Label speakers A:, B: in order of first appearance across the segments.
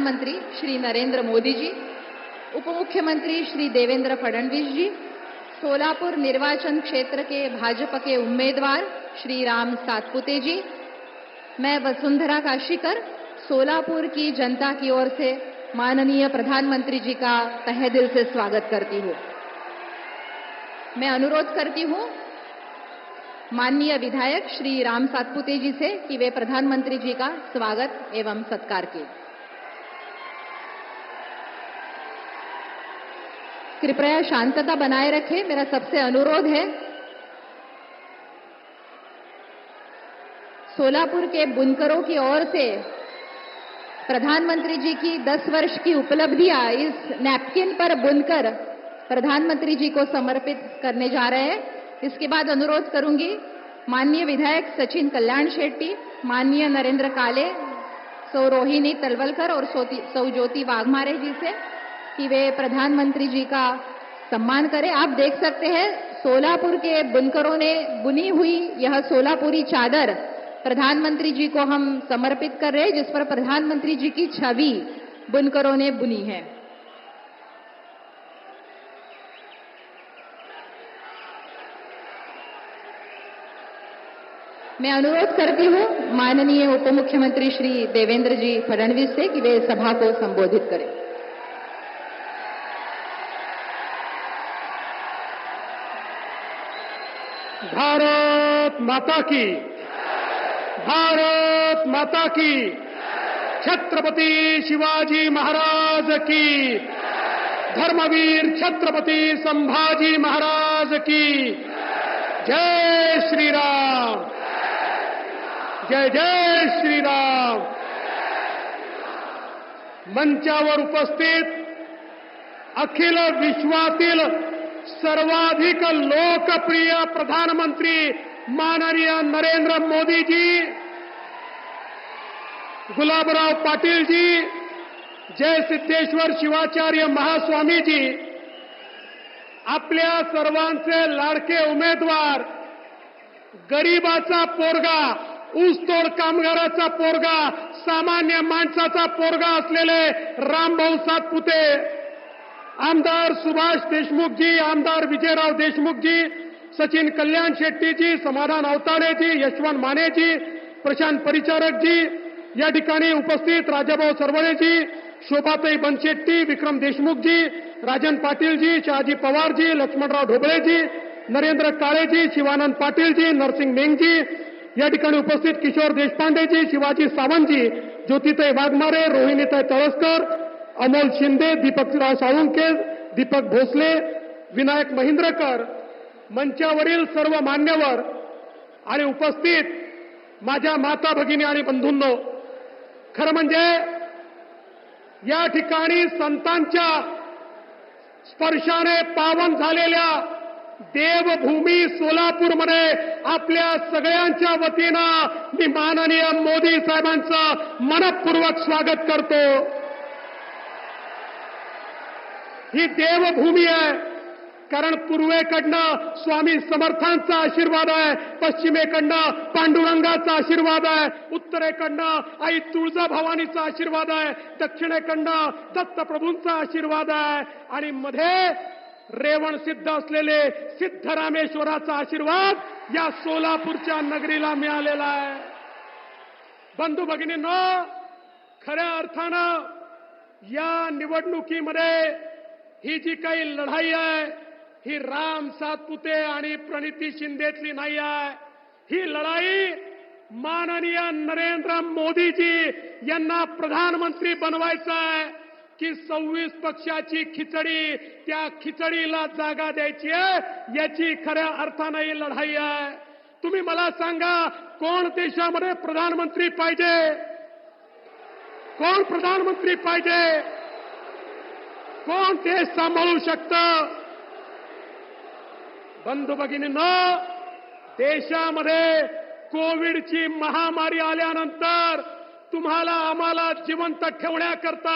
A: प्रधानमंत्री श्री नरेंद्र मोदी जी, उप मुख्यमंत्री श्री देवेंद्र फडणवीस जी, सोलापुर निर्वाचन क्षेत्र के भाजपा के उम्मीदवार श्री राम सातपुते जी, मैं वसुंधरा काशीकर सोलापुर की जनता की ओर से माननीय प्रधानमंत्री जी का तहे दिल से स्वागत करती हूँ। मैं अनुरोध करती हूँ माननीय विधायक श्री राम सातपुते जी से कि वे प्रधानमंत्री जी का स्वागत एवं सत्कार किए। कृपया शांतता बनाए रखें, मेरा सबसे अनुरोध है। सोलापुर के बुनकरों की ओर से प्रधानमंत्री जी की 10 वर्ष की उपलब्धियां इस नैपकिन पर बुनकर प्रधानमंत्री जी को समर्पित करने जा रहे हैं। इसके बाद अनुरोध करूंगी माननीय विधायक सचिन कल्याण शेट्टी, माननीय नरेंद्र काले, सौ रोहिणी तलवलकर और सौ ज्योति वाघमारे जी से कि वे प्रधानमंत्री जी का सम्मान करें। आप देख सकते हैं सोलापुर के बुनकरों ने बुनी हुई यह सोलापुरी चादर प्रधानमंत्री जी को हम समर्पित कर रहे हैं, जिस पर प्रधानमंत्री जी की छवि बुनकरों ने बुनी है। मैं अनुरोध करती हूं माननीय उप मुख्यमंत्री श्री देवेंद्र जी फडणवीस से कि वे सभा को संबोधित करें।
B: भारत माता की, भारत माता की, छत्रपति शिवाजी महाराज की, धर्मवीर छत्रपति संभाजी महाराज की, जय श्री राम, जय जय श्री राम। मंचावर उपस्थित अखिल विश्वातील सर्वाधिक लोकप्रिय प्रधानमंत्री माननीय नरेंद्र मोदी जी, गुलाबराव पाटील जी, जय सिद्धेश्वर शिवाचार्य महास्वामी जी, आपल्या सर्वांचे लाडके उमेदवार, गरीबाचा पोरगा, ऊसतोड कामगाराचा पोरगा, सामान्य माणसाचा पोरगा असलेले रामभाऊ सातपुते, आमदार सुभाष देशमुख जी, आमदार विजयराव देशमुख जी, सचिन कल्याण शेट्टी जी, समाधान अवताडे जी, यशवंत माने जी, प्रशांत परिचारक जी, या ठिकाणी उपस्थित राजाभाऊ सरवळे जी, शोभाताई बनशेट्टी, विक्रम देशमुख जी, राजन पाटील जी, शहाजी पवार जी, लक्ष्मणराव ढोबळे जी, नरेंद्र काळे जी, शिवानंद पाटील जी, नरसिंग मेंग जी, या ठिकाणी उपस्थित किशोर देशपांडे जी, शिवाजी सावंत जी, ज्योतिताई वाघमारे, रोहिणीताई तळसकर, अमोल शिंदे, दीपकराव साळुंके, दीपक भोसले, विनायक महिंद्रकर, मंचावरील सर्व मान्यवर आणि उपस्थित माझ्या माता भगिनी आणि बंधूंनो, खरं म्हणजे या ठिकाणी संतांच्या स्पर्शाने पावन झालेल्या देवभूमी सोलापूरमध्ये आपल्या सगळ्यांच्या वतीनं मी माननीय मोदी साहेबांचं मनपूर्वक स्वागत करतो। ही देवभूमी आहे, कारण पूर्वेकडनं स्वामी समर्थांचा आशीर्वाद आहे, पश्चिमेकडनं पांडुरंगाचा आशीर्वाद आहे, उत्तरेकडनं आई तुळजाभवानीचा आशीर्वाद आहे, दक्षिणेकडनं दत्तप्रभूंचा आशीर्वाद आहे आणि मध्ये रेवण सिद्ध असलेले सिद्धरामेश्वराचा आशीर्वाद या सोलापूरच्या नगरीला मिळालेला आहे। बंधू भगिनींनो, खऱ्या अर्थानं या निवडणुकीमध्ये ही जी काही लढाई आहे, ही राम सातपुते आणि प्रणिती शिंदेतली नाही आहे। ही लढाई माननीय नरेंद्र मोदीजी यांना प्रधानमंत्री बनवायचं आहे की 26 पक्षाची खिचडी, त्या खिचडीला जागा द्यायची आहे, याची खऱ्या अर्थानं ही लढाई आहे। तुम्ही मला सांगा, कोण देशामध्ये प्रधानमंत्री पाहिजे? कोण प्रधानमंत्री पाहिजे? कोण देश सांभाळू शकतं? बंधू भगिनींनो, देशामध्ये कोविडची महामारी आल्यानंतर तुम्हाला आम्हाला जिवंत ठेवण्याकरता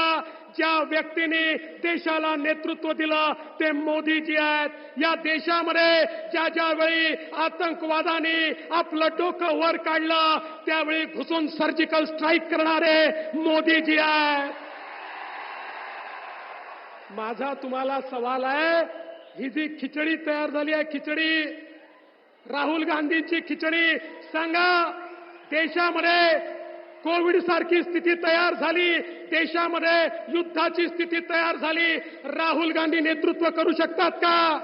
B: ज्या व्यक्तीने देशाला नेतृत्व दिलं ते मोदीजी आहेत। या देशामध्ये ज्या ज्यावेळी आतंकवादाने आपलं डोकं वर काढलं त्यावेळी घुसून सर्जिकल स्ट्राईक करणारे मोदीजी आहेत। माझा तुम्हाला सवाल आहे, ही जी खिचडी तयार झाली आहे, खिचडी राहुल गांधींची खिचडी, सांगा देशामध्ये कोविड सारखी स्थिती तयार झाली, देशामध्ये युद्धाची स्थिती तयार झाली, राहुल गांधी नेतृत्व करू शकतात का?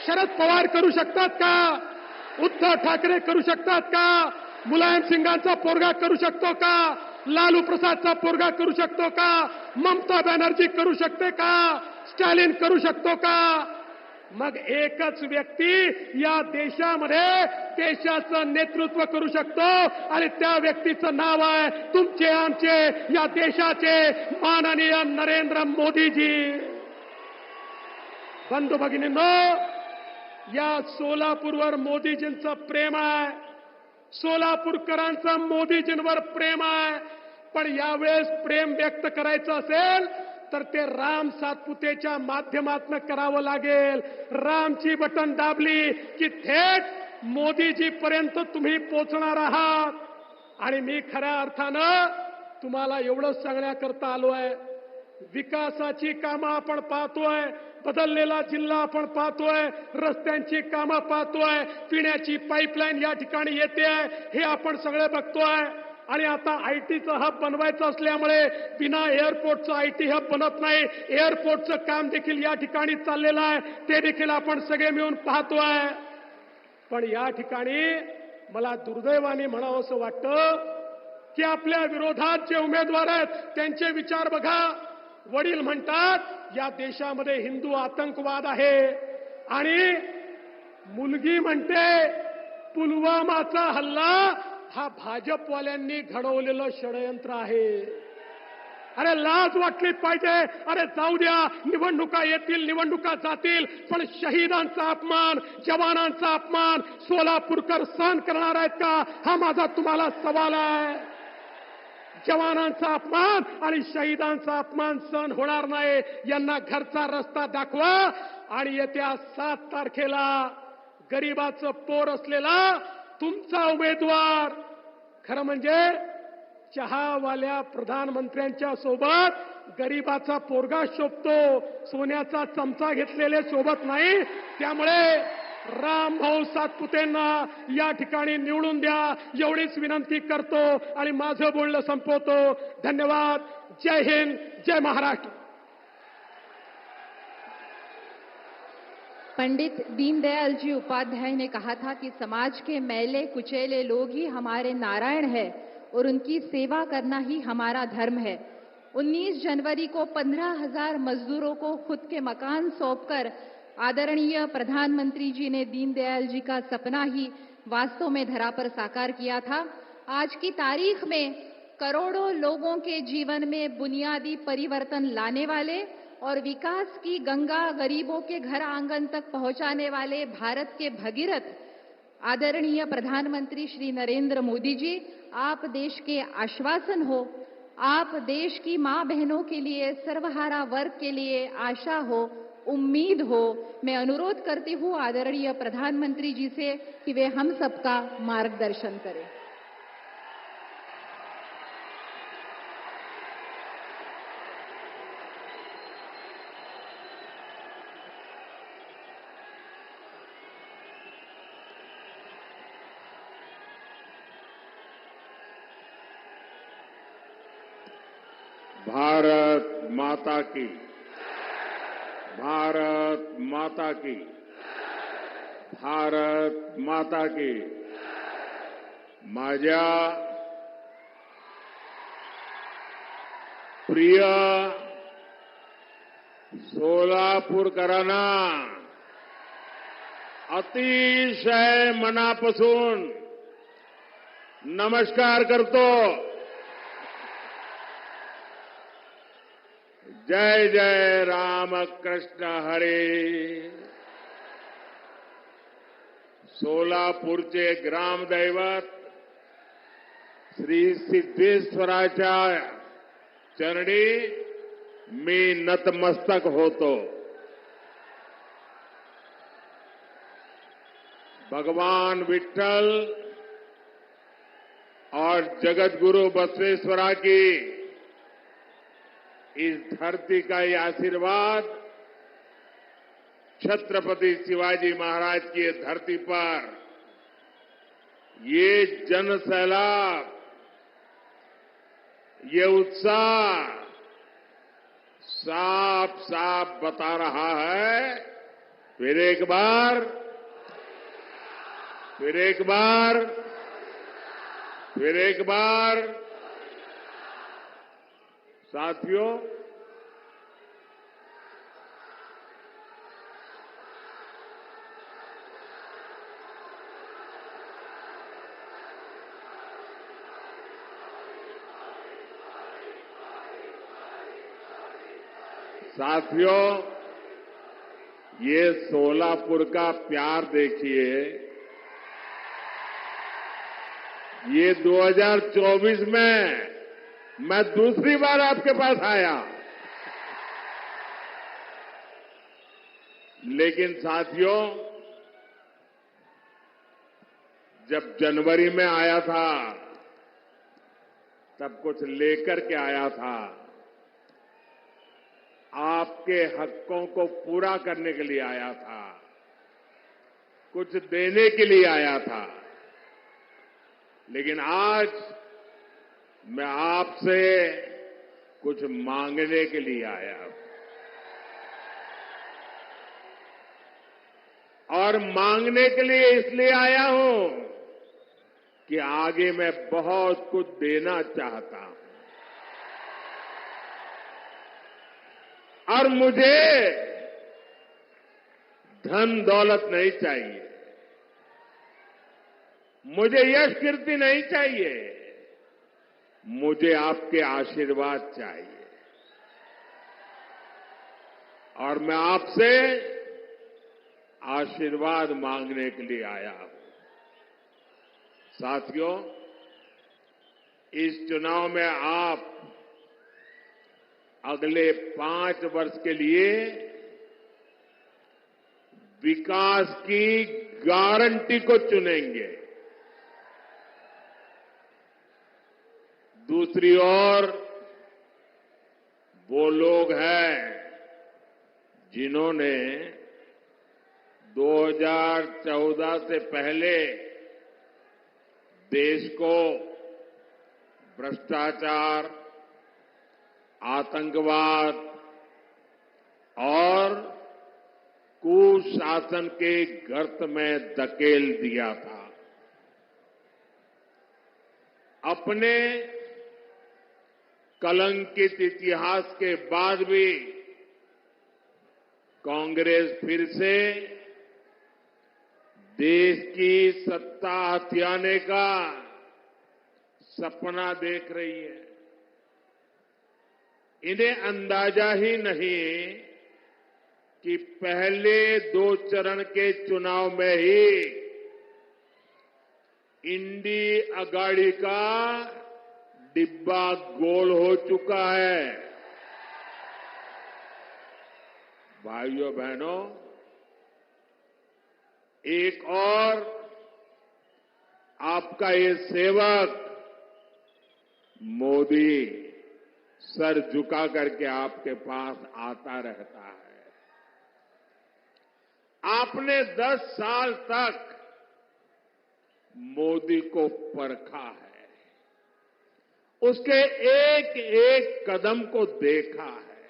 B: शरद पवार करू शकतात का? उद्धव ठाकरे करू शकतात का? मुलायम सिंगांचा पोरगा करू शकतो का? लालू प्रसादचा पोरगा करू शकतो का? ममता बॅनर्जी करू शकते का? स्टॅलिन करू शकतो का? मग एकच व्यक्ती या देशामध्ये देशाचं नेतृत्व करू शकतो आणि त्या व्यक्तीचं नाव आहे तुमचे आमचे या देशाचे माननीय नरेंद्र मोदीजी. बंधू भगिनींनो, या सोलापूरवर मोदीजींचं प्रेम आहे, सोलापूरकरांचं मोदीजींवर प्रेम आहे. पण यावेळेस प्रेम व्यक्त करायचं असेल तर ते राम सातपुतेच्या माध्यमातून करावं लागेल. रामची बटन दाबली की थेट मोदीजीपर्यंत तुम्ही पोहोचणार आहात. आणि मी खऱ्या अर्थानं तुम्हाला एवढंच सांगण्याकरता आलो आहे, विकासाची कामं आपण पाहतोय, बदललेला जिल्हा आपण पाहतोय, रस्त्यांची कामं पाहतोय, पिण्याची पाईपलाईन या ठिकाणी येते आहे, हे आपण सगळे बघतोय. आणि आता आयटीचं हब बनवायचं असल्यामुळे बिना एअरपोर्टचं आयटी हब बनत नाही, एअरपोर्टचं काम देखील या ठिकाणी चाललेलं आहे, ते देखील आपण सगळे मिळून पाहतोय. पण या ठिकाणी मला दुर्दैवाने म्हणावं असं वाटतं की आपल्या विरोधात जे उमेदवार आहेत त्यांचे विचार बघा. वडील म्हणतात या देशामध्ये हिंदू आतंकवाद आहे आणि मुलगी म्हणते पुलवामाचा हल्ला हा भाजपवाल्यांनी घडवलेलं षडयंत्र आहे. अरे लाज वाटली पाहिजे. अरे जाऊ द्या, निवडणुका येतील, निवडणुका जातील, पण शहीदांचा अपमान, जवानांचा अपमान सोलापूरकर सहन करणार आहेत का? हा माझा तुम्हाला सवाल आहे. जवानांचा अपमान आणि शहीदांचा अपमान सहन होणार नाही. यांना घरचा रस्ता दाखवा आणि येत्या 7 तारखेला गरिबाचं पोर असलेला तुमचा उमेदवार, खरं म्हणजे चहावाल्या प्रधानमंत्र्यांच्या सोबत गरिबाचा पोरगा शोभतो, सोन्याचा चमचा घेतलेले सोबत नाही. त्यामुळे रामभाऊ सातपुतेंना या ठिकाणी निवडून द्या, एवढीच विनंती करतो आणि माझं बोलणं संपवतो. धन्यवाद. जय हिंद, जय महाराष्ट्र.
A: पंडित दीनदयाल जी उपाध्याय ने कहा था कि समाज के मैले कुचेले लोग ही हमारे नारायण है और उनकी सेवा करना ही हमारा धर्म है. 19 जनवरी को 15,000 मजदूरों को खुद के मकान सौंपकर आदरणीय प्रधानमंत्री जी ने दीनदयाल जी का सपना ही वास्तव में धरा पर साकार किया था. आज की तारीख में करोड़ों लोगों के जीवन में बुनियादी परिवर्तन लाने वाले और विकास की गंगा गरीबों के घर आंगन तक पहुंचाने वाले भारत के भगीरथ आदरणीय प्रधानमंत्री श्री नरेंद्र मोदी जी, आप देश के आश्वासन हो, आप देश की मां बहनों के लिए, सर्वहारा वर्ग के लिए आशा हो, उम्मीद हो. मैं अनुरोध करती हूं आदरणीय प्रधानमंत्री जी से कि वे हम सबका मार्गदर्शन करें.
C: भारत माता की, भारत माता की, भारत माता की. माझ्या प्रिय सोलापूरकरांना अतिशय मनापासून नमस्कार करतो. जय जय रामकृष्ण हरी. सोलापूरचे ग्रामदैवत श्री सिद्धेश्वराच्या चरणी मी नतमस्तक होतो. भगवान विठ्ठल और जगतगुरु बसवेश्वरा की इस धरती का ये आशीर्वाद छत्रपति शिवाजी महाराज की ये धरती पर ये जन सैलाब, ये उत्साह साफ साफ बता रहा है। फिर एक बार साथियों, ये सोलापुर का प्यार देखिए। ये 2024 में मैं दूसरी बार आपके पास आया, लेकिन साथियों, जब जनवरी में आया था तब कुछ लेकर के आया था, आपके हकों को पूरा करने के लिए आया था, कुछ देने के लिए आया था। लेकिन आज मैं आपसे कुछ मांगने के लिए आया हूं, और मांगने के लिए इसलिए आया हूं कि आगे मैं बहुत कुछ देना चाहता हूं, और मुझे धन दौलत नहीं चाहिए, मुझे यश कीर्ति नहीं चाहिए, मुझे आपके आशीर्वाद चाहिए। और मैं आपसे आशीर्वाद मांगने के लिए आया हूं। साथियों, इस चुनाव में आप अगले 5 वर्ष के लिए विकास की गारंटी को चुनेंगे। दूसरी ओर वो लोग हैं जिन्होंने 2014 से पहले देश को भ्रष्टाचार, आतंकवाद और कुशासन के गर्त में धकेल दिया था। अपने कलंकित इतिहास के बाद भी कांग्रेस फिर से देश की सत्ता हथियाने का सपना देख रही है। इन्हें अंदाजा ही नहीं कि पहले 2 चरण के चुनाव में ही इंडी अगाड़ी का डिब्बा गोल हो चुका है। भाइयों बहनों, एक और आपका ये सेवक मोदी सर झुका करके आपके पास आता रहता है। आपने 10 साल तक मोदी को परखा है, उसके एक एक कदम को देखा है,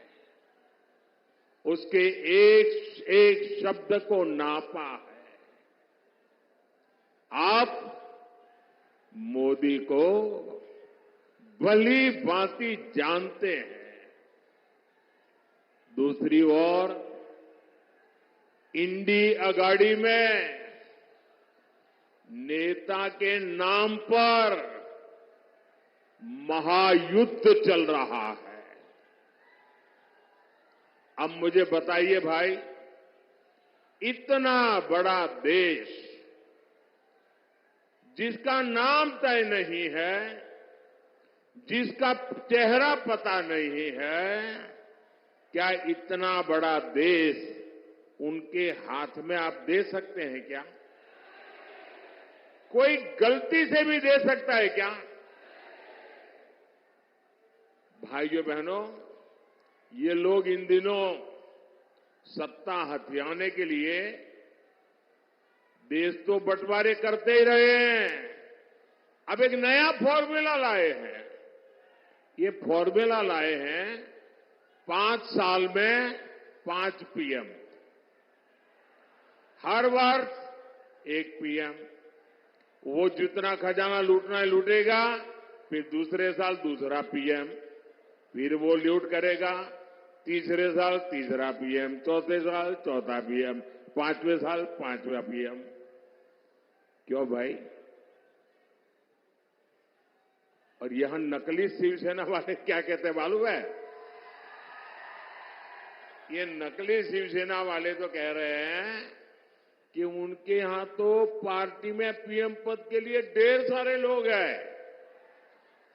C: उसके एक एक शब्द को नापा है। आप मोदी को भली भांति जानते हैं। दूसरी ओर इंडी अगाड़ी में नेता के नाम पर महायुद्ध चल रहा है। अब मुझे बताइए भाई, इतना बड़ा देश जिसका नाम तय नहीं है, जिसका चेहरा पता नहीं है, क्या इतना बड़ा देश उनके हाथ में आप दे सकते हैं क्या? कोई गलती से भी दे सकता है क्या? भाइयों बहनों, ये लोग इन दिनों सत्ता हथियाने के लिए देश तो बंटवारे करते ही रहे हैं। अब एक नया फॉर्मूला लाए हैं। ये फॉर्मूला लाए हैं 5 साल में 5 पीएम, हर वर्ष 1 पीएम। वो जितना खजाना लूटना है लूटेगा, फिर दूसरे साल दूसरा पीएम, फिर वो लूट करेगा, तीसरे साल तीसरा पीएम, चौथे साल चौथा पीएम, 5वें साल 5वां पीएम। क्यों भाई? और यहां नकली शिवसेना वाले क्या कहते हैं मालूम है? ये नकली शिवसेना वाले तो कह रहे हैं कि उनके यहां तो पार्टी में पीएम पद के लिए ढेर सारे लोग हैं,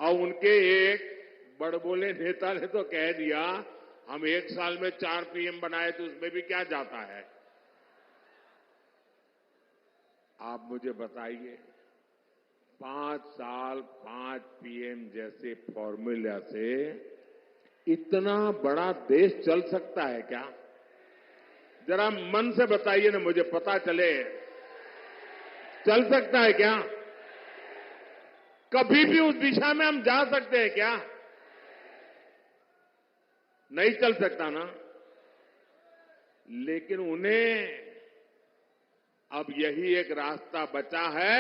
C: और उनके एक बड़बोले नेता ने तो कह दिया हम 1 साल में 4 पीएम बनाए तो उसमें भी क्या जाता है। आप मुझे बताइए, 5 साल 5 पीएम जैसे फॉर्मूला से इतना बड़ा देश चल सकता है क्या? जरा मन से बताइए ना, मुझे पता चले। चल सकता है क्या? कभी भी उस दिशा में हम जा सकते हैं क्या? नहीं चल सकता ना। लेकिन उन्हें अब यही एक रास्ता बचा है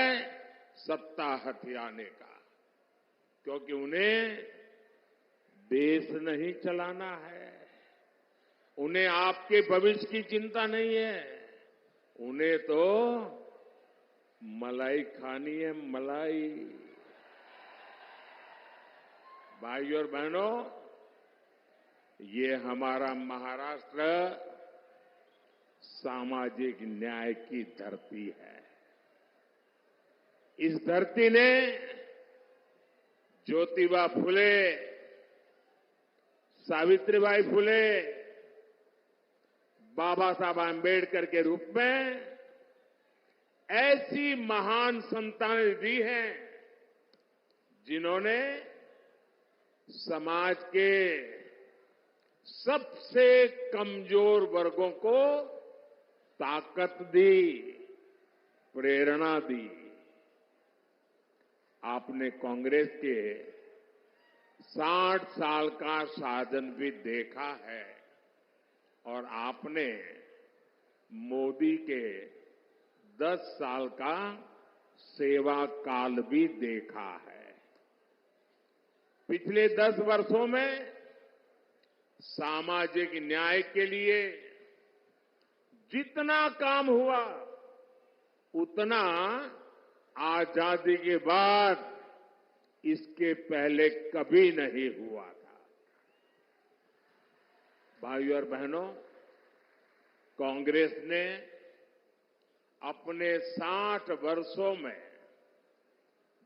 C: सत्ता हथियाने का, क्योंकि उन्हें देश नहीं चलाना है, उन्हें आपके भविष्य की चिंता नहीं है, उन्हें तो मलाई खानी है, मलाई। भाइयों और बहनों, ये हमारा महाराष्ट्र सामाजिक न्याय की धरती है। इस धरती ने ज्योतिबा फुले, सावित्रीबाई फुले, बाबा साहब आंबेडकर के रूप में ऐसी महान संतानें दी हैं जिन्होंने समाज के सबसे कमजोर वर्गों को ताकत दी, प्रेरणा दी। आपने कांग्रेस के 60 साल का शासन भी देखा है, और आपने मोदी के 10 साल का सेवा काल भी देखा है। पिछले 10 वर्षों में सामाजिक न्याय के लिए जितना काम हुआ, उतना आजादी के बाद इसके पहले कभी नहीं हुआ था। भाइयों और बहनों, कांग्रेस ने अपने 60 वर्षों में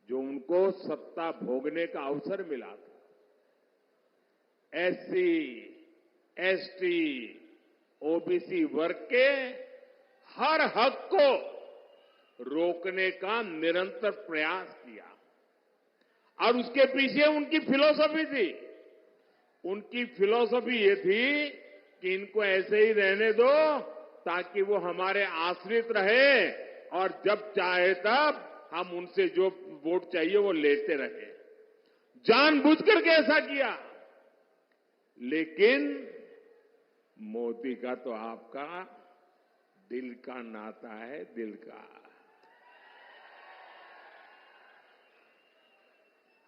C: जो उनको सत्ता भोगने का अवसर मिला था, एससी, एसटी, ओबीसी वर्ग के हर हक को रोकने का निरंतर प्रयास किया, और उसके पीछे उनकी फिलॉसफी थी। उनकी फिलॉसफी ये थी कि इनको ऐसे ही रहने दो ताकि वो हमारे आश्रित रहे, और जब चाहे तब हम उनसे जो वोट चाहिए वो लेते रहे। जानबूझकर के ऐसा किया। लेकिन मोदी का तो आपका दिल का नाता है, दिल का।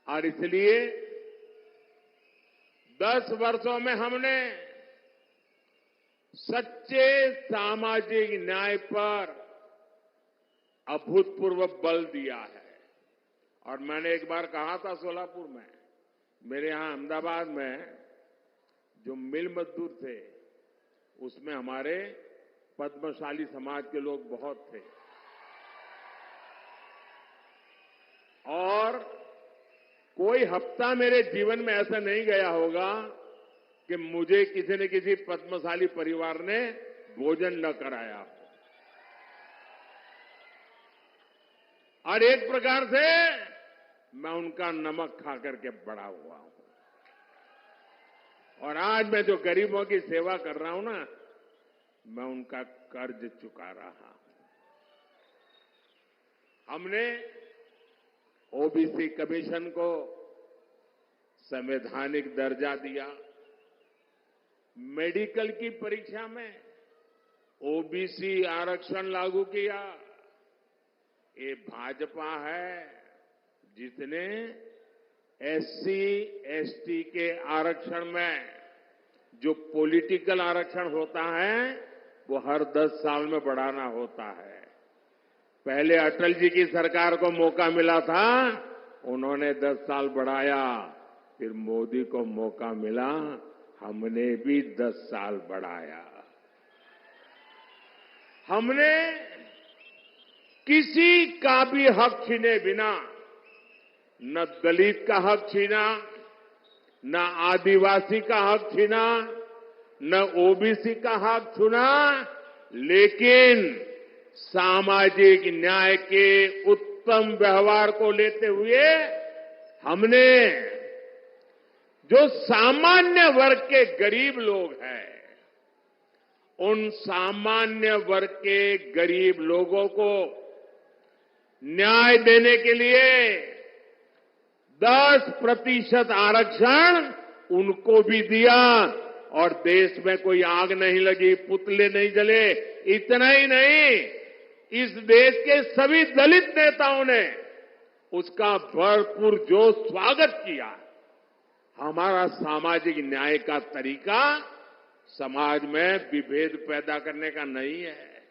C: और इसलिए 10 वर्षों में हमने सच्चे सामाजिक न्याय पर अभूतपूर्व बल दिया है। और मैंने एक बार कहा था सोलापुर में, मेरे यहां अहमदाबाद में जो मिल मजदूर थे उसमें हमारे पद्मशाली समाज के लोग बहुत थे, और कोई हफ्ता मेरे जीवन में ऐसा नहीं गया होगा कि मुझे किसी न किसी पद्मशाली परिवार ने भोजन न कराया हो। और एक प्रकार से मैं उनका नमक खा करके बड़ा हुआ हूं। और आज मैं जो गरीबों की सेवा कर रहा हूं ना, मैं उनका कर्ज चुका रहा। हमने ओबीसी कमीशन को संवैधानिक दर्जा दिया। मेडिकल की परीक्षा में ओबीसी आरक्षण लागू किया। ये भाजपा है जिसने एससी एसटी के आरक्षण में जो पॉलिटिकल आरक्षण होता है वो हर 10 साल में बढ़ाना होता है। पहले अटल जी की सरकार को मौका मिला था, उन्होंने 10 साल बढ़ाया। फिर मोदी को मौका मिला, हमने भी 10 साल बढ़ाया। हमने किसी का भी हक छीने बिना न दलित का हक छीना, न आदिवासी का हक छीना, न ओबीसी का हक छीना, लेकिन सामाजिक न्याय के उत्तम व्यवहार को लेते हुए हमने जो सामान्य वर्ग के गरीब लोग हैं, उन सामान्य वर्ग के गरीब लोगों को न्याय देने के लिए 10% आरक्षण उनको भी दिया और देश में कोई आग नहीं लगी, पुतले नहीं जले। इतना ही नहीं, इस देश के सभी दलित नेताओं ने उसका भरपूर जोश स्वागत किया। हमारा सामाजिक न्याय का तरीका समाज में विभेद पैदा करने का नहीं है,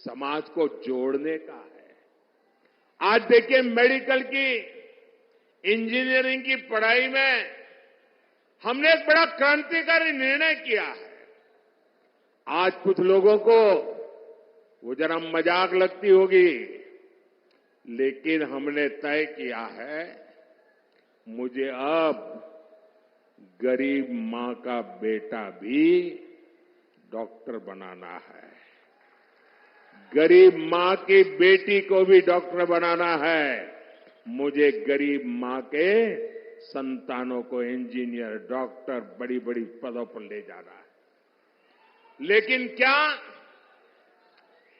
C: समाज को जोड़ने का है। आज देखिए, मेडिकल की, इंजीनियरिंग की पढ़ाई में हमने एक बड़ा क्रांतिकारी निर्णय किया है। आज कुछ लोगों को वो जरा मजाक लगती होगी, लेकिन हमने तय किया है, मुझे अब गरीब मां का बेटा भी डॉक्टर बनाना है, गरीब मां की बेटी को भी डॉक्टर बनाना है, मुझे गरीब मां के संतानों को इंजीनियर, डॉक्टर, बड़ी बड़ी पदों पर ले जाना है। लेकिन क्या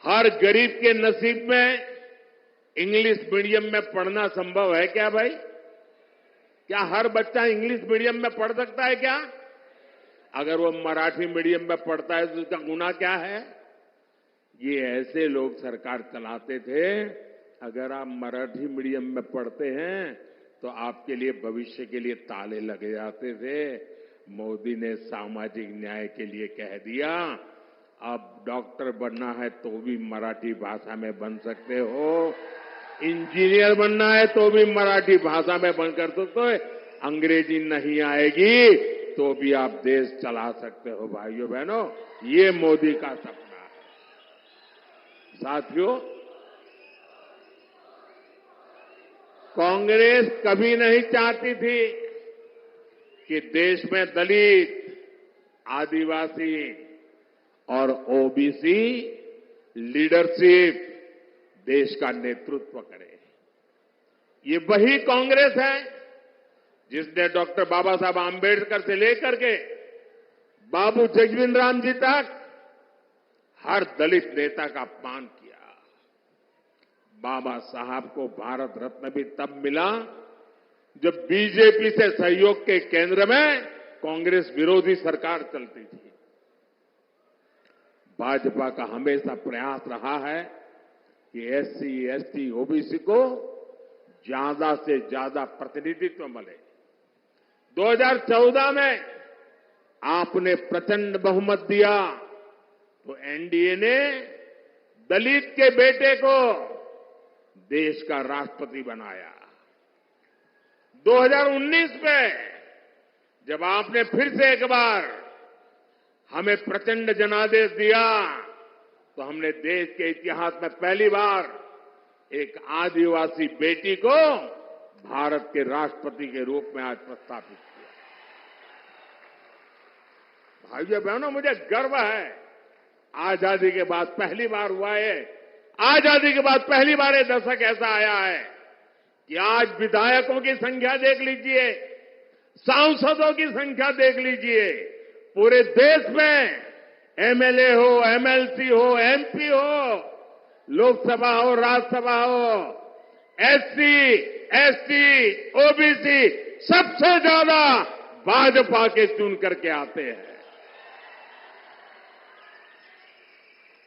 C: हर गरीब के नसीब में इंग्लिश मीडियम में पढ़ना संभव है क्या भाई? क्या हर बच्चा इंग्लिश मीडियम में पढ़ सकता है क्या? अगर वो मराठी मीडियम में पढ़ता है तो उसका गुनाह क्या है? ये ऐसे लोग सरकार चलाते थे। अगर आप मराठी मीडियम में पढ़ते हैं तो आपके लिए भविष्य के लिए ताले लग जाते थे। मोदी ने सामाजिक न्याय के लिए कह दिया, अब डॉक्टर बनना है तो भी मराठी भाषा में बन सकते हो, इंजीनियर बनना है तो भी मराठी भाषा में बनकर सकते हो, अंग्रेजी नहीं आएगी तो भी आप देश चला सकते हो। भाइयों बहनों, ये मोदी का सपना है। साथियों, कांग्रेस कभी नहीं चाहती थी कि देश में दलित, आदिवासी और ओबीसी लीडरशिप देश का नेतृत्व करे। ये वही कांग्रेस है जिसने डॉक्टर बाबा साहब आंबेडकर से लेकर के बाबू जगजीवन राम जी तक हर दलित नेता का अपमान किया। बाबा साहब को भारत रत्न भी तब मिला जब बीजेपी से सहयोग के केंद्र में कांग्रेस विरोधी सरकार चलती थी। भाजपा का हमेशा प्रयास रहा है कि एससी, एसटी, ओबीसी को ज्यादा से ज्यादा प्रतिनिधित्व मिले। 2014 में आपने प्रचंड बहुमत दिया तो एनडीए ने दलित के बेटे को देश का राष्ट्रपति बनाया। 2019 में जब आपने फिर से एक बार हमें प्रचंड जनादेश दिया तो हमने देश के इतिहास में पहली बार एक आदिवासी बेटी को भारत के राष्ट्रपति के रूप में आज प्रस्तावित किया। भाइयों बहनों, मुझे गर्व है, आजादी के बाद पहली बार हुआ है। आजादी के बाद पहली बार ये दशक ऐसा आया है कि आज विधायकों की संख्या देख लीजिए, सांसदों की संख्या देख लीजिए, पूरे देश में एमएलए हो, एमएलसी हो, एमपी हो, लोकसभा हो, राज्यसभा हो, एससी, एसटी, ओबीसी सबसे ज्यादा भाजपा के चुन करके आते हैं।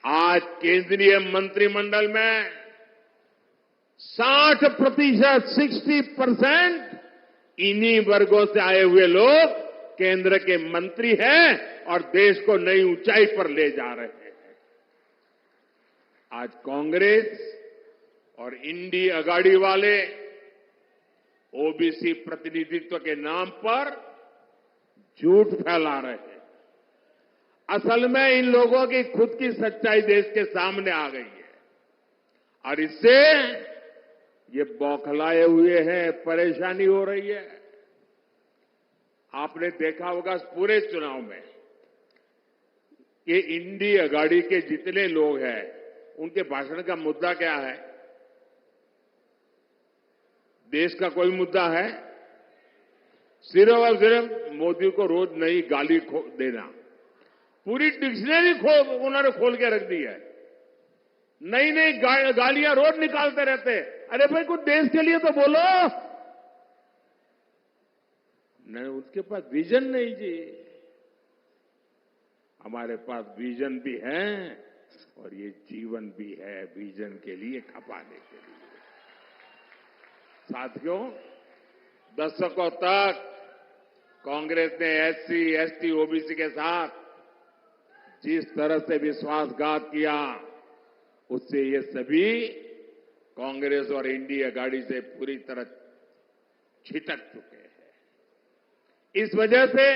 C: आज केंद्रीय मंत्रिमंडल में 60%, 60% इन्हीं वर्गों से आए हुए लोग केंद्र के मंत्री हैं और देश को नई ऊंचाई पर ले जा रहे हैं। आज कांग्रेस और इंडी अगाड़ी वाले ओबीसी प्रतिनिधित्व के नाम पर झूठ फैला रहे हैं। असल में इन लोगों की खुद की सच्चाई देश के सामने आ गई है और इससे ये बौखलाए हुए हैं, परेशानी हो रही है। आपने देखा होगा पूरे चुनाव में कि इंडी अगाड़ी के जितने लोग हैं उनके भाषण का मुद्दा क्या है? देश का कोई मुद्दा है? सिर्फ और सिर्फ मोदी को रोज नई गाली देना। पूरी डिक्शनरी उन्होंने खोल के रख दी है। नई नई गालियां रोज निकालते रहते हैं। अरे भाई कुछ देश के लिए तो बोलो। नहीं, उसके पास विजन नहीं जी। हमारे पास विजन भी है और ये जीवन भी है विजन के लिए खपाने के लिए। साथियों, दशकों तक कांग्रेस ने एससी, एसटी, ओबीसी के साथ जिस तरह से विश्वासघात किया, उससे ये सभी कांग्रेस और इंडी अगाड़ी से पूरी तरह छिटक चुके हैं। इस वजह से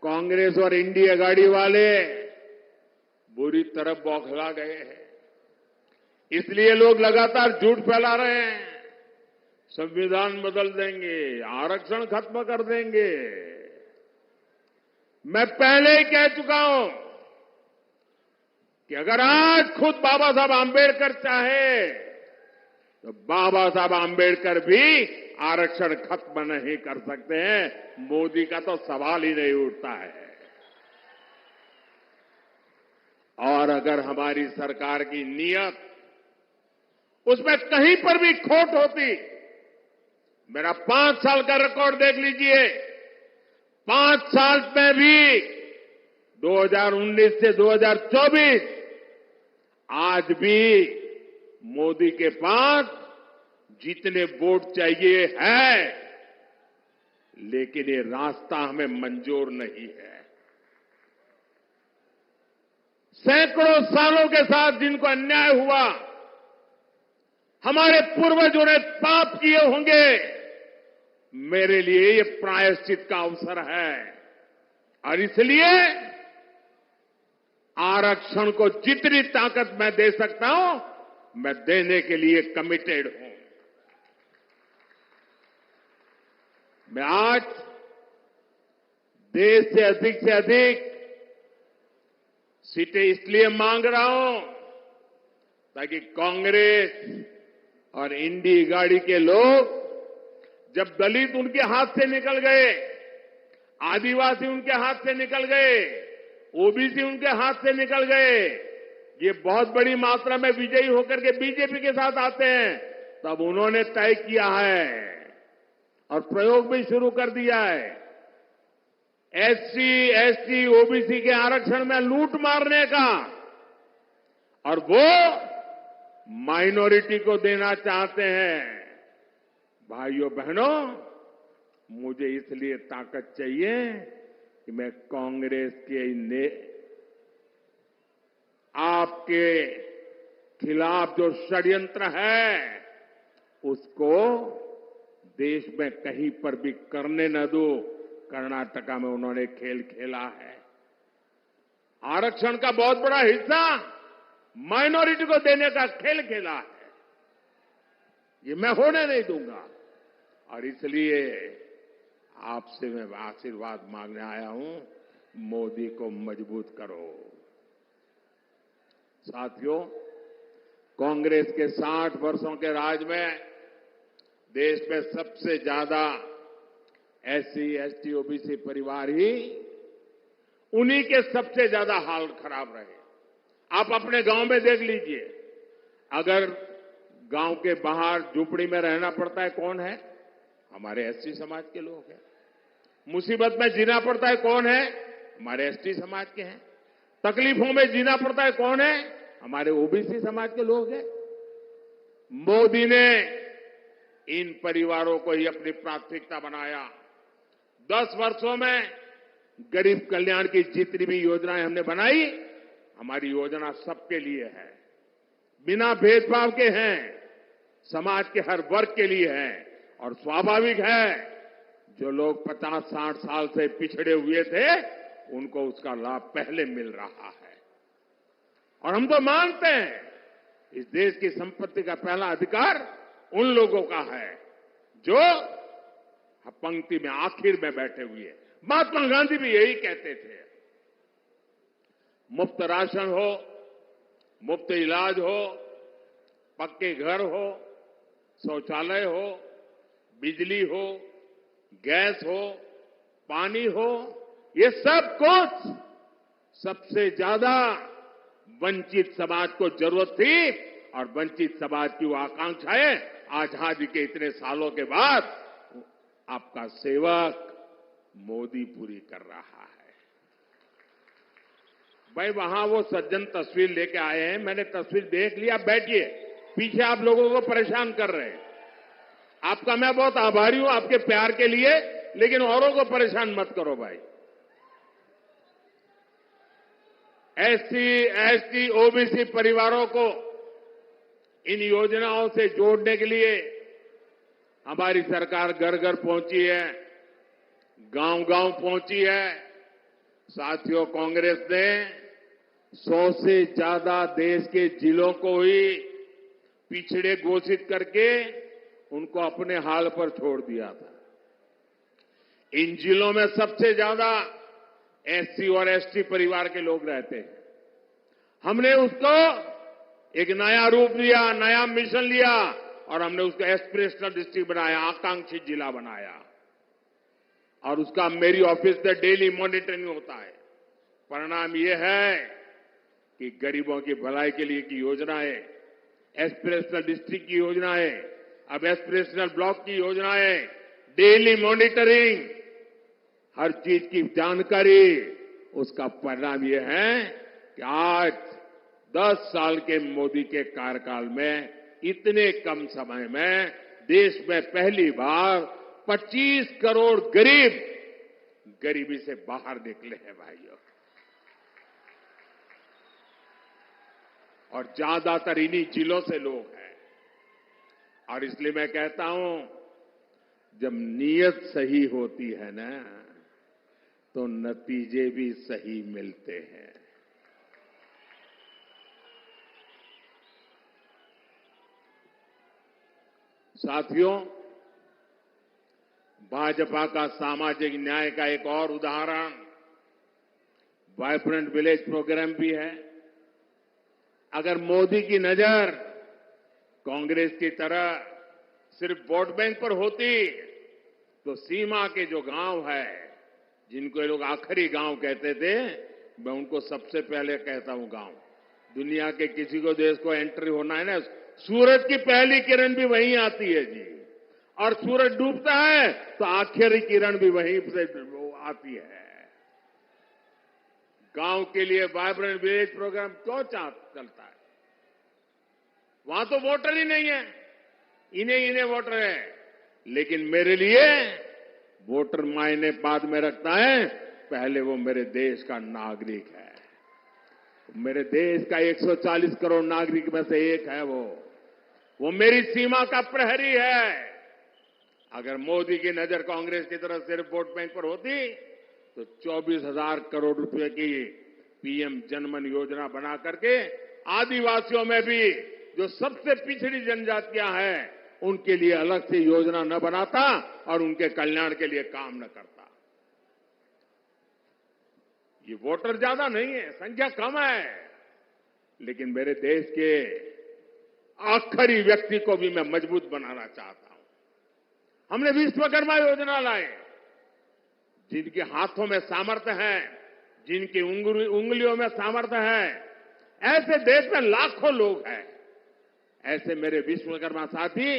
C: कांग्रेस और इंडी अगाड़ी वाले बुरी तरह बौखला गए हैं। इसलिए लोग लगातार झूठ फैला रहे हैं। संविधान बदल देंगे, आरक्षण खत्म कर देंगे। मैं पहले ही कह चुका हूं कि अगर आज खुद बाबा साहब आंबेडकर चाहे तो बाबा साहब आंबेडकर भी आरक्षण खत्म नहीं कर सकते हैं। मोदी का तो सवाल ही नहीं उठता है। और अगर हमारी सरकार की नीयत उसमें कहीं पर भी खोट होती, मेरा 5 साल का रिकॉर्ड देख लीजिए, 5 साल में भी 2019 से 2024 आज भी मोदी के पास जितने वोट चाहिए है, लेकिन ये रास्ता हमें मंजूर नहीं है। सैकड़ों सालों के साथ जिनको अन्याय हुआ, हमारे पूर्वजों ने पाप किए होंगे, मेरे लिए ये प्रायश्चित का अवसर है और इसलिए आरक्षण को जितनी ताकत मैं दे सकता हूं, मैं देने के लिए कमिटेड हूं। मैं आज देश से अधिक सीटें इसलिए मांग रहा हूं ताकि कांग्रेस और इंडी गाड़ी के लोग, जब दलित उनके हाथ से निकल गए, आदिवासी उनके हाथ से निकल गए, ओबीसी उनके हाथ से निकल गए, ये बहुत बड़ी मात्रा में विजयी होकर के बीजेपी के साथ आते हैं, तब उन्होंने तय किया है और प्रयोग भी शुरू कर दिया है एससी, एसटी, ओबीसी के आरक्षण में लूट मारने का, और वो माइनॉरिटी को देना चाहते हैं। भाइयों बहनों, मुझे इसलिए ताकत चाहिए कि मैं कांग्रेस के आपके खिलाफ जो षड्यंत्र है उसको देश में कहीं पर भी करने न दो। कर्नाटका में उन्होंने खेल खेला है। आरक्षण का बहुत बड़ा हिस्सा माइनॉरिटी को देने का खेल खेला है। ये मैं होने नहीं दूंगा और इसलिए आपसे मैं आशीर्वाद मांगने आया हूं, मोदी को मजबूत करो। साथियों, कांग्रेस के 60 वर्षों के राज में देश में सबसे ज्यादा एससी, एसटी, ओबीसी परिवार ही उन्हीं के सबसे ज्यादा हाल खराब रहे। आप अपने गांव में देख लीजिए, अगर गांव के बाहर झुपड़ी में रहना पड़ता है, कौन है? हमारे एससी समाज के लोग हैं। मुसीबत में जीना पड़ता है, कौन है? हमारे एसटी समाज के हैं। तकलीफों में जीना पड़ता है, कौन है? हमारे ओबीसी समाज के लोग हैं। मोदी ने इन परिवारों को ही अपनी प्राथमिकता बनाया। 10 वर्षों में गरीब कल्याण की जितनी भी योजनाएं हमने बनाई, हमारी योजना सबके लिए है, बिना भेदभाव के हैं, समाज के हर वर्ग के लिए है। और स्वाभाविक है, जो लोग 50-60 साल से पिछड़े हुए थे, उनको उसका लाभ पहले मिल रहा है। और हम तो मानते हैं, इस देश की संपत्ति का पहला अधिकार उन लोगों का है जो पंक्ति में आखिर में बैठे हुए हैं। महात्मा गांधी भी यही कहते थे। मुफ्त राशन हो, मुफ्त इलाज हो, पक्के घर हो, शौचालय हो, बिजली हो, गैस हो, पानी हो, ये सब कुछ सबसे ज्यादा वंचित समाज को जरूरत थी। और वंचित समाज की वो आकांक्षाएं आजादी के इतने सालों के बाद आपका सेवक मोदी पूरी कर रहा है। भाई, वहां वो सज्जन तस्वीर लेके आए हैं, मैंने तस्वीर देख लिया। बैठिए, पीछे आप लोगों को परेशान कर रहे हैं। आपका मैं बहुत आभारी हूं आपके प्यार के लिए, लेकिन औरों को परेशान मत करो भाई। एससी, एसटी, ओबीसी परिवारों को इन योजनाओं से जोड़ने के लिए हमारी सरकार घर घर पहुंची है, गांव गांव पहुंची है। साथियों, कांग्रेस ने 100 से ज्यादा देश के जिलों को ही पिछड़े घोषित करके उनको अपने हाल पर छोड़ दिया था। इन जिलों में सबसे ज्यादा एससी और एसटी परिवार के लोग रहते हैं। हमने उसको एक नया रूप दिया, नया मिशन लिया और हमने उसको एस्पिरेशनल डिस्ट्रिक्ट बनाया, आकांक्षी जिला बनाया। और उसका मेरी ऑफिस से डेली मॉनिटरिंग होता है। परिणाम यह है कि गरीबों की भलाई के लिए की योजनाएं, एस्पिरेशनल डिस्ट्रिक्ट की योजनाएं, अब एस्पिरेशनल ब्लॉक की योजनाएं, डेली मॉनिटरिंग, हर चीज की जानकारी, उसका परिणाम यह है कि आज 10 साल के मोदी के कार्यकाल में इतने कम समय में देश में पहली बार 25 करोड़ गरीब गरीबी से बाहर निकले हैं भाइयों। और ज्यादातर इन्हीं जिलों से लोग हैं। और इसलिए मैं कहता हूं, जब नीयत सही होती है ना, तो नतीजे भी सही मिलते हैं। साथियों, भाजपा का सामाजिक न्याय का एक और उदाहरण वाइब्रेंट विलेज प्रोग्राम भी है। अगर मोदी की नजर कांग्रेस की तरह सिर्फ वोट बैंक पर होती, तो सीमा के जो गांव है, जिनको ये लोग आखिरी गांव कहते थे, मैं उनको सबसे पहले कहता हूं गांव। दुनिया के किसी को देश को एंट्री होना है ना, सूरज की पहली किरण भी वहीं आती है जी। और सूरज डूबता है तो आखिरी किरण भी वहीं से आती है। गांव के लिए वाइब्रेंट विलेज प्रोग्राम क्यों चलता है? वहां तो वोटर ही नहीं है, इन्हें वोटर है। लेकिन मेरे लिए वोटर मायने बाद में रखता है, पहले वो मेरे देश का नागरिक है। मेरे देश का 140 करोड़ नागरिक में से एक है वो मेरी सीमा का प्रहरी है। अगर मोदी की नजर कांग्रेस की तरफ सिर्फ वोट बैंक पर होती, तो 24,000 करोड़ रुपए की पीएम जनमन योजना बना करके आदिवासियों में भी जो सबसे पिछड़ी जनजातियां हैं, उनके लिए अलग से योजना न बनाता और उनके कल्याण के लिए काम न करता। ये वोटर ज्यादा नहीं है, संख्या कम है, लेकिन मेरे देश के आखिरी व्यक्ति को भी मैं मजबूत बनाना चाहता हूं। हमने विश्वकर्मा योजना लाए, जिनके हाथों में सामर्थ्य है, जिनकी उंगलियों में सामर्थ्य है, ऐसे देश में लाखों लोग हैं। ऐसे मेरे विश्वकर्मा साथी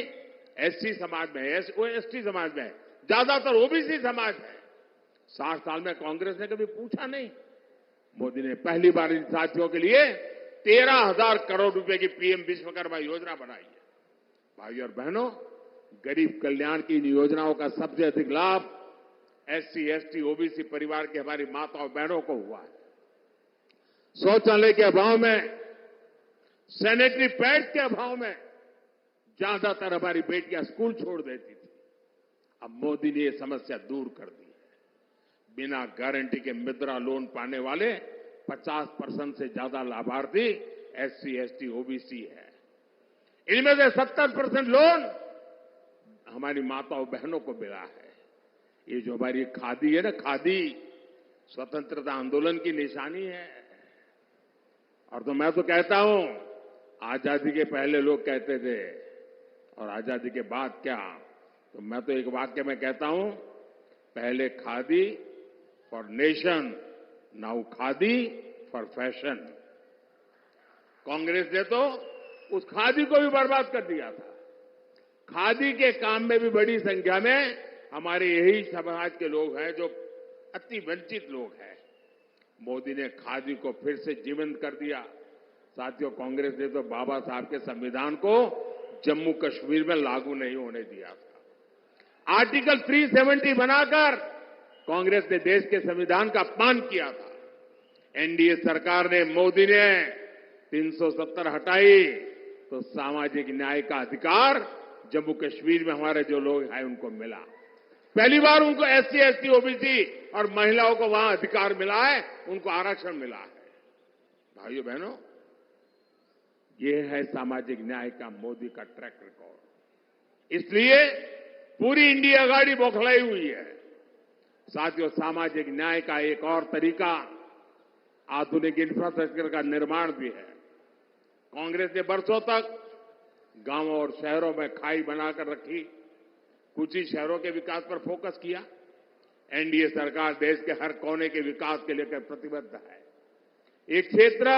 C: एससी समाज में, एसटी समाज में, ज्यादातर ओबीसी समाज है। 60 साल में कांग्रेस ने कभी पूछा नहीं। मोदी ने पहली बार इन साथियों के लिए 13,000 करोड़ रुपए की पीएम विश्वकर्मा योजना बनाई है। भाई और बहनों, गरीब कल्याण की इन योजनाओं का सबसे अधिक लाभ एससी, एसटी, ओबीसी परिवार के हमारी माताओं बहनों को हुआ है। शौचालय के अभाव में, सैनिटरी पैड्स के अभाव में ज्यादातर हमारी बेटियां स्कूल छोड़ देती थी। अब मोदी ने यह समस्या दूर कर दी है। बिना गारंटी के मुद्रा लोन पाने वाले 50% से ज्यादा लाभार्थी एससी, एसटी, ओबीसी है। इनमें से 70% लोन हमारी माताओं बहनों को मिला है। ये जो हमारी खादी है ना, खादी स्वतंत्रता आंदोलन की निशानी है। और तो मैं तो कहता हूं, आजादी के पहले लोग कहते थे और आजादी के बाद क्या, तो मैं तो एक वाक्य में कहता हूं, पहले khadi for nation, now khadi for fashion. Congress ने तो उस खादी को भी बर्बाद कर दिया था। खादी के काम में भी बड़ी संख्या में हमारे यही समाज के लोग हैं जो अति वंचित लोग हैं। मोदी ने खादी को फिर से जीवंत कर दिया। साथियों, कांग्रेस ने तो बाबा साहब के संविधान को जम्मू कश्मीर में लागू नहीं होने दिया था। आर्टिकल 370 बनाकर कांग्रेस ने देश के संविधान का अपमान किया था। एनडीए सरकार ने, मोदी ने 370 हटाई तो सामाजिक न्याय का अधिकार जम्मू कश्मीर में हमारे जो लोग हैं उनको मिला। पहली बार उनको एससी, एसटी, ओबीसी और महिलाओं को वहां अधिकार मिला है, उनको आरक्षण मिला है। भाइयों बहनों, ये है सामाजिक न्याय का मोदी का ट्रैक रिकॉर्ड। इसलिए पूरी इंडिया आघाड़ी बौखलाई हुई है। साथियों, सामाजिक न्याय का एक और तरीका आधुनिक इंफ्रास्ट्रक्चर का निर्माण भी है। कांग्रेस ने बरसों तक गांवों और शहरों में खाई बनाकर रखी, कुछ ही शहरों के विकास पर फोकस किया। एनडीए सरकार देश के हर कोने के विकास के लेकर प्रतिबद्ध है। एक क्षेत्र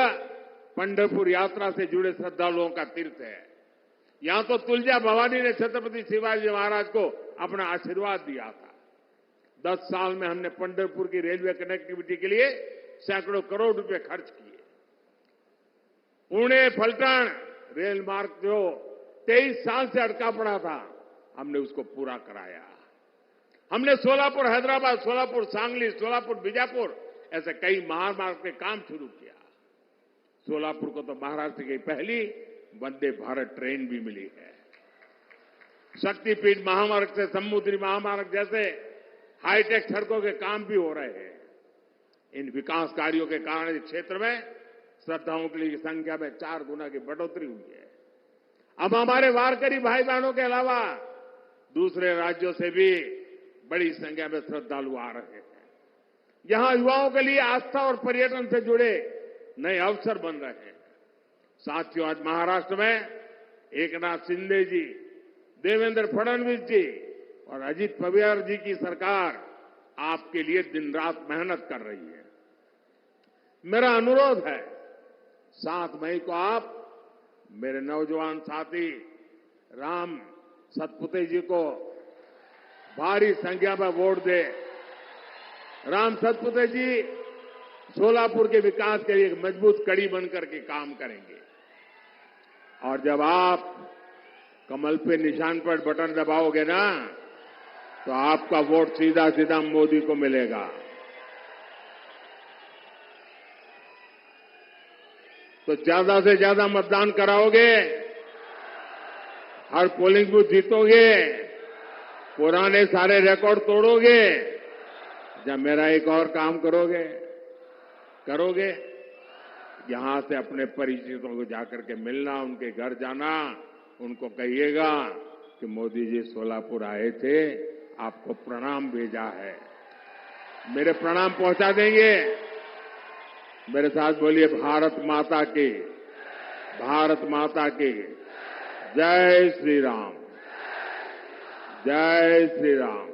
C: पंढरपुर यात्रा से जुड़े श्रद्धालुओं का तीर्थ है। यहां तो तुलजा भवानी ने छत्रपति शिवाजी महाराज को अपना आशीर्वाद दिया था। 10 साल में हमने पंढरपुर की रेलवे कनेक्टिविटी के लिए सैकड़ों करोड़ रुपए खर्च किए। पुणे फलटण रेल मार्ग जो 23 साल से अटका पड़ा था, हमने उसको पूरा कराया। हमने सोलापुर हैदराबाद, सोलापुर सांगली, सोलापुर बीजापुर ऐसे कई महामार्ग के काम शुरू किया। सोलापुर को तो महाराष्ट्र की पहली वंदे भारत ट्रेन भी मिली है। शक्तिपीठ महामार्ग से समुद्री महामार्ग जैसे हाईटेक सड़कों के काम भी हो रहे हैं। इन विकास कार्यों के कारण इस क्षेत्र में श्रद्धालुओं की संख्या में 4 गुना की बढ़ोतरी हुई है। अब हमारे वारकरी भाई बहनों के अलावा दूसरे राज्यों से भी बड़ी संख्या में श्रद्धालु आ रहे हैं। यहां युवाओं के लिए आस्था और पर्यटन से जुड़े नए अवसर बन रहे हैं। साथियों, आज महाराष्ट्र में एकनाथ शिंदे जी, देवेंद्र फडणवीस जी और अजित पवार जी की सरकार आपके लिए दिन रात मेहनत कर रही है। मेरा अनुरोध है, 7 मई को आप मेरे नौजवान साथी राम सतपुते जी को भारी संख्या में वोट दे। राम सतपुते जी सोलापुर के विकास के लिए एक मजबूत कड़ी बनकर के काम करेंगे। और जब आप कमल पे निशान पर बटन दबाओगे ना, तो आपका वोट सीधा सीधा मोदी को मिलेगा। तो ज्यादा से ज्यादा मतदान कराओगे, हर पोलिंग बूथ जीतोगे, पुराने सारे रिकॉर्ड तोड़ोगे। जब मेरा एक और काम करोगे, यहां से अपने परिचितों को जाकर के मिलना, उनके घर जाना, उनको कहिएगा कि मोदी जी सोलापुर आए थे, आपको प्रणाम भेजा है। मेरे प्रणाम पहुंचा देंगे। मेरे साथ बोलिए, भारत माता की, भारत माता की जय श्री राम, जय श्री राम।